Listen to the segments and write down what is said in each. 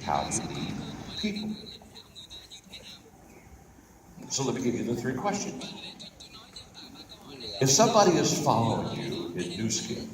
how you lead people. So let me give you the three questions. If somebody is following you in New Skin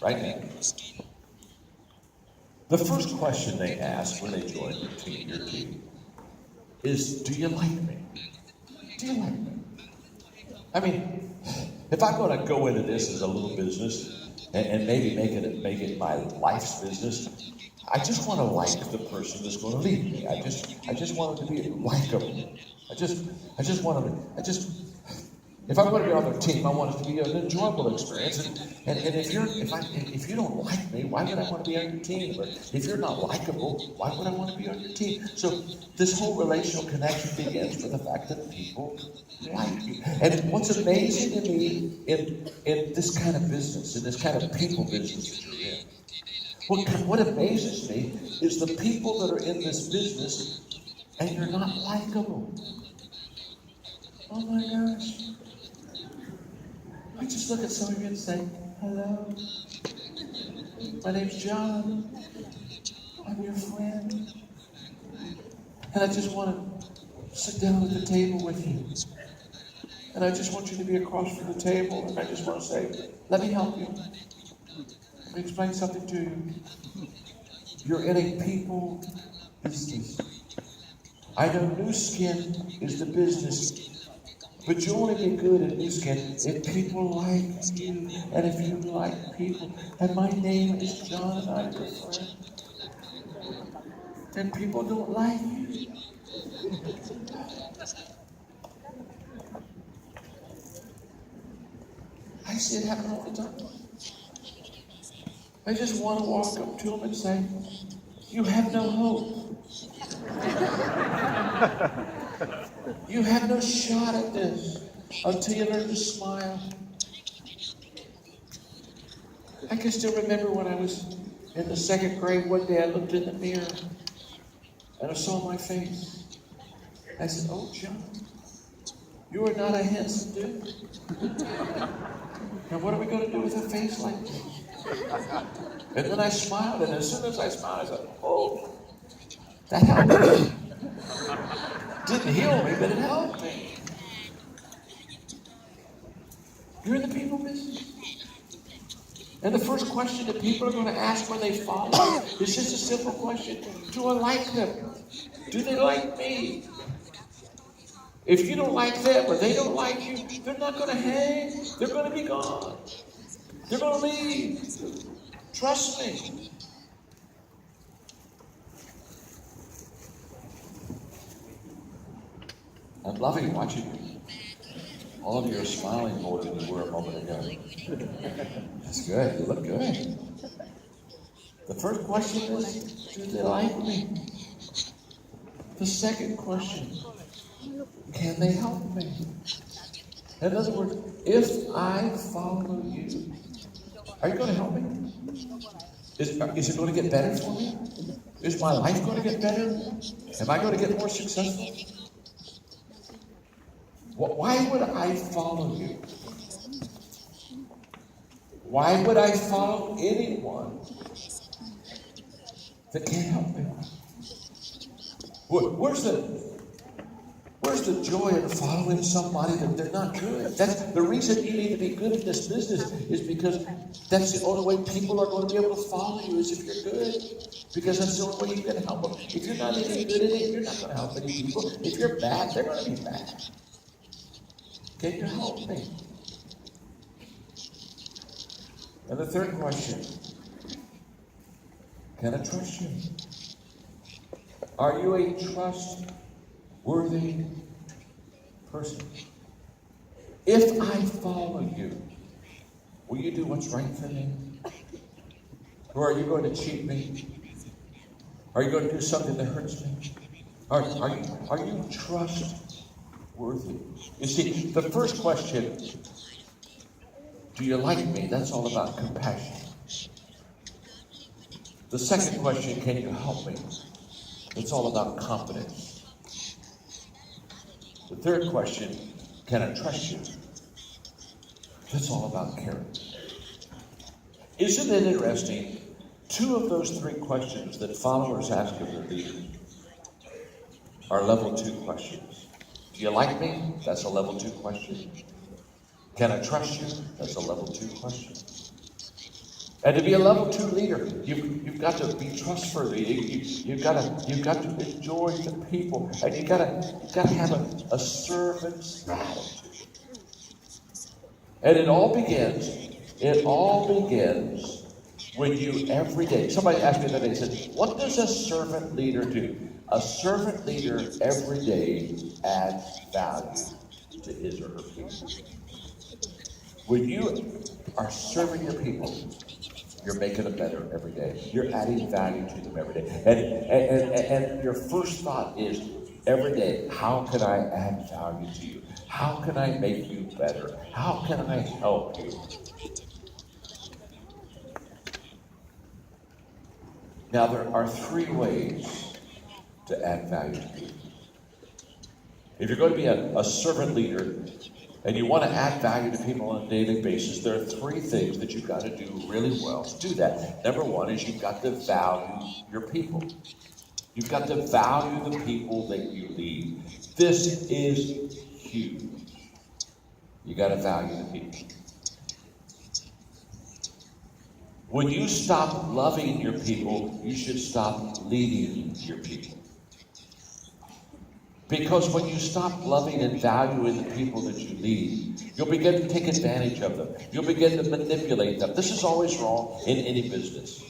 right now, the first question they ask when they join your team, is, do you like me? Do you like me? I mean, if I'm going to go into this as a little business and maybe make it my life's business, I just want to like the person that's going to lead me. I just want them to be likable. I just want them to, if I'm going to be on their team, I want it to be an enjoyable experience. And if you don't like me, why would I want to be on your team? Or if you're not likable, why would I want to be on your team? So this whole relational connection begins with the fact that people like you. And what's amazing to me in this kind of business, in this kind of people business that you're in, what amazes me is the people that are in this business and you're not likable. Oh my gosh. I just look at some of you and say, hello, my name's John, I'm your friend, and I just want to sit down at the table with you, and I just want you to be across from the table, and I just want to say, let me help you, let me explain something to you. You're in a people business. I know New Skin is the business, but you only be good at New Skin if people like you, and if you like people. And my name is John, and I'm your friend. And people don't like you. I see it happen all the time. I just want to walk up to them and say, you have no hope. You have no shot at this until you learn to smile. I can still remember when I was in the second grade, one day I looked in the mirror and I saw my face. I said, oh, John, you are not a handsome dude. Now what are we going to do with a face like this? And then I smiled, and as soon as I smiled, I said, oh, that helped me. Didn't heal me, but it helped me. You're in the people business. And the first question that people are going to ask when they follow is just a simple question. Do I like them? Do they like me? If you don't like them or they don't like you, they're not going to hang. They're going to be gone. They're going to leave. Trust me. I'm loving watching you. All of you are smiling more than you were a moment ago. That's good. You look good. The first question is, do they like me? The second question, can they help me? In other words, if I follow you, are you going to help me? Is it going to get better for me? Is my life going to get better? Am I going to get more successful? Why would I follow you? Why would I follow anyone that can't help me? Where's the joy in following somebody that they're not good? That's the reason you need to be good at this business, is because that's the only way people are going to be able to follow you, is if you're good. Because that's the only way you can help them. If you're not any good at it, you're not going to help any people. If you're bad, they're going to be bad. Can you help me? And the third question, can I trust you? Are you a trustworthy person? If I follow you, will you do what's right for me? Or are you going to cheat me? Are you going to do something that hurts me? Are you trustworthy? You see, the first question, do you like me? That's all about compassion. The second question, can you help me? It's all about confidence. The third question, can I trust you? That's all about character. Isn't it interesting Two of those three questions that followers ask of their leaders are level 2 questions. Do you like me? That's a level 2 question. Can I trust you? That's a level 2 question. And to be a level 2 leader, you've got to be trustworthy. You've got to enjoy the people, and you've got to have a servant's attitude. And it all begins when you every day. Somebody asked me the other day, said, "What does a servant leader do?" A servant leader every day adds value to his or her people. When you are serving your people, you're making them better every day. You're adding value to them every day. And your first thought is, every day, how can I add value to you? How can I make you better? How can I help you? Now, there are 3 ways to add value to people. If you're going to be a servant leader, and you want to add value to people on a daily basis, there are 3 things that you've got to do really well to do that. Number 1 is you've got to value your people. You've got to value the people that you lead. This is huge. You got to value the people. When you stop loving your people, you should stop leading your people. Because when you stop loving and valuing the people that you lead, you'll begin to take advantage of them. You'll begin to manipulate them. This is always wrong in any business.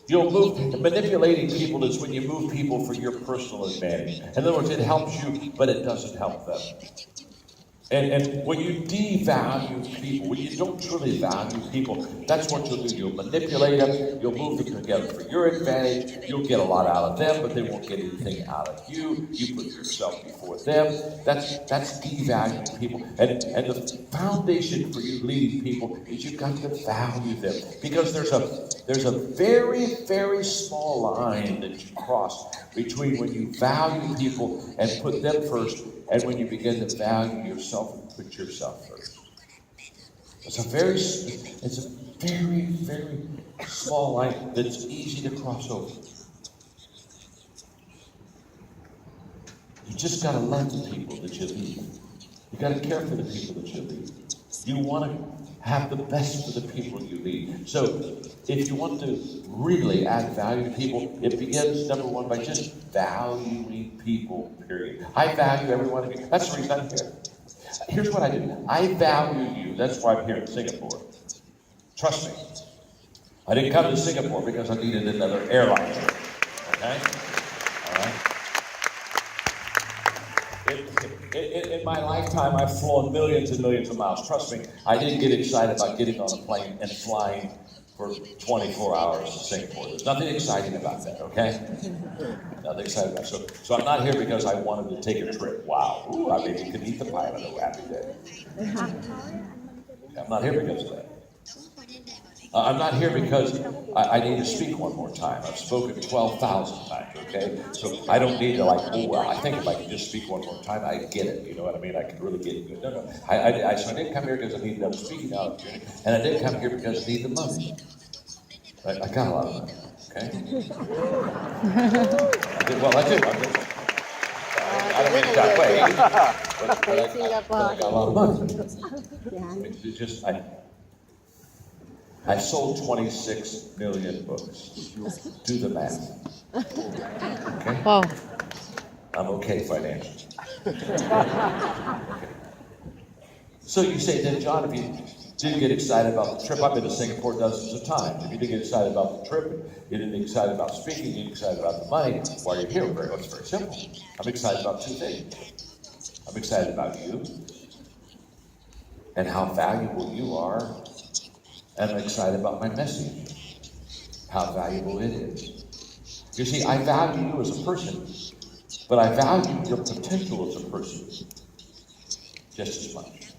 Manipulating people is when you move people for your personal advantage. In other words, it helps you, but it doesn't help them. And when you devalue people, when you don't truly value people, that's what you'll do. You'll manipulate them, you'll move them together for your advantage, you'll get a lot out of them, but they won't get anything out of you. You put yourself before them. That's devaluing people. And the foundation for you leading people is you've got to value them. Because there's a very, very small line that you cross between when you value people and put them first and when you begin to value yourself and put yourself first. It's a very, very small line that's easy to cross over. You just got to love the people that you lead. You got to care for the people that you lead. You want to have the best for the people you lead. So if you want to really add value to people, it begins, number 1, by just valuing people, period. I value every one of you. That's the reason I'm here. Here's what I do. I value you. That's why I'm here in Singapore. Trust me. I didn't come to Singapore because I needed another airline. Okay? All right? In my lifetime, I've flown millions and millions of miles. Trust me, I didn't get excited about getting on a plane and flying for 24 hours to Singapore. There's nothing exciting about that, okay? Nothing exciting about it. So I'm not here because I wanted to take a trip. Wow. Ooh, I maybe could eat the pilot a happy day. I'm not here because of that. I'm not here because I need to speak one more time. I've spoken 12,000 times, okay? So I don't need to I think if I could just speak one more time, I'd get it. You know what I mean? I could really get it. No. So I didn't come here because I needed speaking out, and I didn't come here because I need the money. I got a lot of money, okay? I do. I don't mean it that way, but I got a lot of money. It's just, I sold 26 million books. Do the math. Okay? Wow. I'm okay financially. Okay. So you say, then John, if you didn't get excited about the trip, I've been to Singapore dozens of times. If you didn't get excited about the trip, you didn't get excited about speaking, you didn't get excited about the money, why are you here? Well, it's very simple. I'm excited about 2 things. I'm excited about you and how valuable you are. And I'm excited about my message, how valuable it is. You see, I value you as a person, but I value your potential as a person just as much.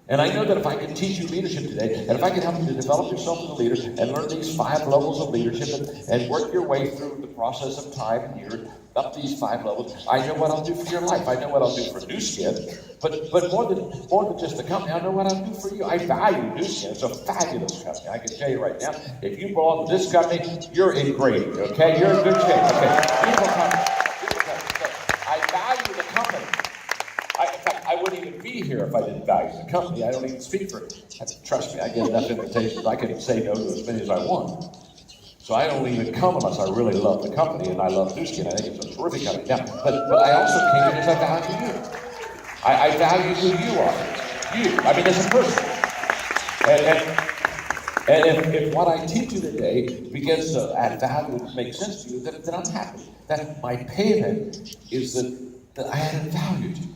And I know that if I can teach you leadership today, and if I can help you to develop yourself as a leader and learn these 5 levels of leadership and work your way through the process of time and years up these 5 levels, I know what I'll do for your life. I know what I'll do for New Skin, but more than just the company, I know what I'll do for you. I value New Skin. It's a fabulous company. I can tell you right now, if you belong to this company, you're in great, okay? You're in good shape, okay? Beautiful company. I value the company. In fact, I wouldn't even be here if I didn't value the company. I don't even speak for it. Trust me, I get enough invitations. I can say no to as many as I want. So I don't even come unless I really love the company, and I love New Skin. I think it's a terrific company. Now, but I also came because I value you. I value who you are. You. I mean, as a person. And if what I teach you today begins to add value and make sense to you, then I'm happy. That my payment is that I added value to you.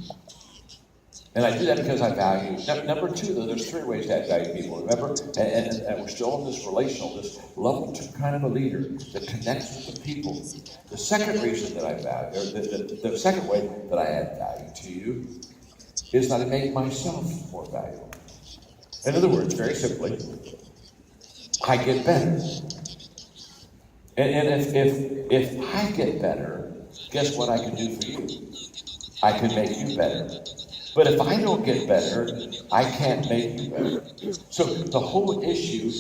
And I do that because I value. Number 2, though, there's 3 ways to add value to people. Remember, and we're still in this relational, this level 2 kind of a leader that connects with the people. The second reason that I value, or the second way that I add value to you, is that I make myself more valuable. In other words, very simply, I get better. And if I get better, guess what I can do for you? I can make you better. But if I don't get better, I can't make you better. So the whole issue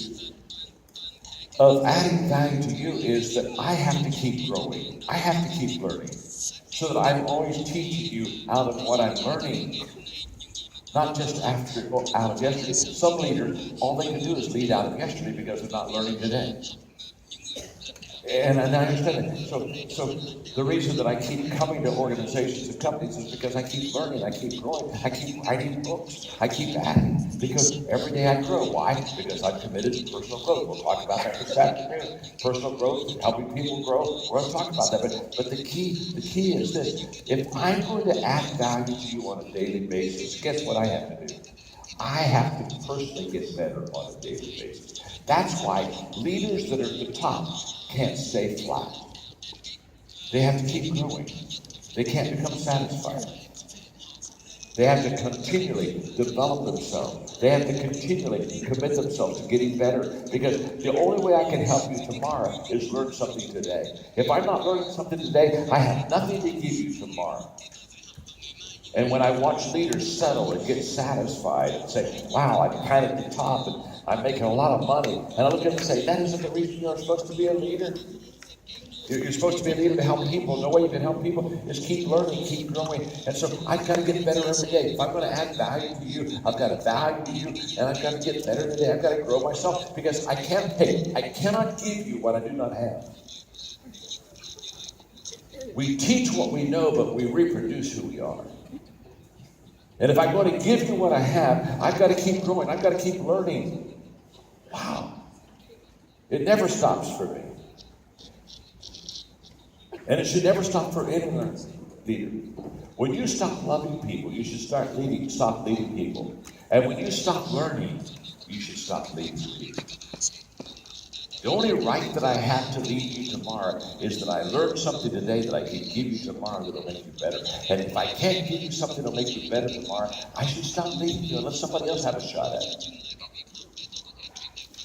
of adding value to you is that I have to keep growing. I have to keep learning. So that I'm always teaching you out of what I'm learning. Not just out of yesterday. Some leaders, all they can do is lead out of yesterday because they're not learning today. And I understand that. So the reason that I keep coming to organizations and companies is because I keep learning, I keep growing, I keep writing books, I keep adding, because every day I grow. Why? Because I'm committed to personal growth. We'll talk about that this afternoon. Personal growth, helping people grow. We're going to talk about that. But the key is this. If I'm going to add value to you on a daily basis, guess what I have to do? I have to personally get better on a daily basis. That's why leaders that are at the top can't stay flat. They have to keep growing. They can't become satisfied. They have to continually develop themselves. They have to continually commit themselves to getting better, because the only way I can help you tomorrow is learn something today. If I'm not learning something today, I have nothing to give you tomorrow. And when I watch leaders settle and get satisfied and say, wow, I'm kind of at the top and I'm making a lot of money, and I look at them and say, that isn't the reason you're supposed to be a leader. You're supposed to be a leader to help people. The way you can help people is keep learning, keep growing. And so I've got to get better every day. If I'm going to add value to you, I've got to value you, and I've got to get better today. I've got to grow myself, because I cannot give you what I do not have. We teach what we know, but we reproduce who we are. And if I'm going to give you what I have, I've got to keep growing. I've got to keep learning. Wow. It never stops for me. And it should never stop for any leader. When you stop loving people, you should stop leading people. And when you stop learning, you should stop leading people. The only right that I have to lead you tomorrow is that I learned something today that I can give you tomorrow that'll make you better. And if I can't give you something that'll make you better tomorrow, I should stop leading you and let somebody else have a shot at it.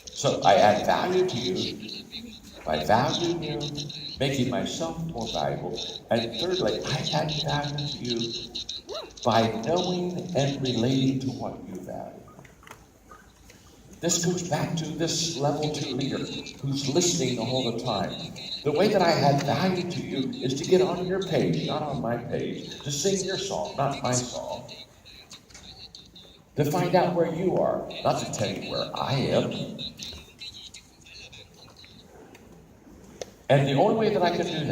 So I add value to you by valuing you, making myself more valuable. And thirdly, I add value to you by knowing and relating to what you value. This goes back to this level 2 leader who's listening the whole time. The way that I add value to you is to get on your page, not on my page, to sing your song, not my song. To find out where you are, not to tell you where I am. And the only way that I can do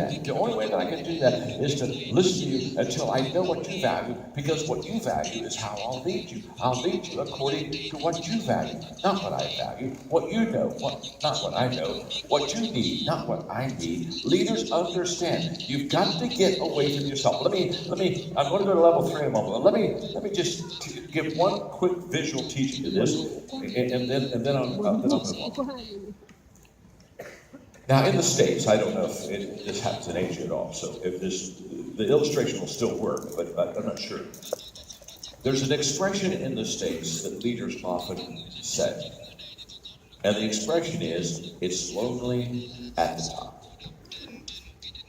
that, is to listen to you until I know what you value, because what you value is how I'll lead you. I'll lead you according to what you value, not what I value. What you know, not what I know. What you need, not what I need. Leaders understand. You've got to get away from yourself. Let me. I'm going to go to level 3 in a moment. Let me just give one quick visual teaching to this, and then I'll move on. Now, in the States, I don't know if this happens in Asia at all, so if the illustration will still work, but I'm not sure. There's an expression in the States that leaders often say, and the expression is, it's lonely at the top.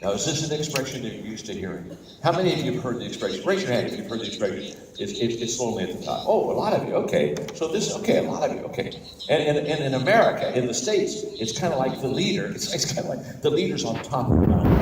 Now, is this an expression that you're used to hearing? How many of you have heard the expression? Raise your hand if you've heard the expression. It's lonely at the top. Oh, a lot of you. Okay. So this, okay, a lot of you. Okay. And in America, in the States, it's kind of like the leader. It's kind of like the leader's on top of the mountain.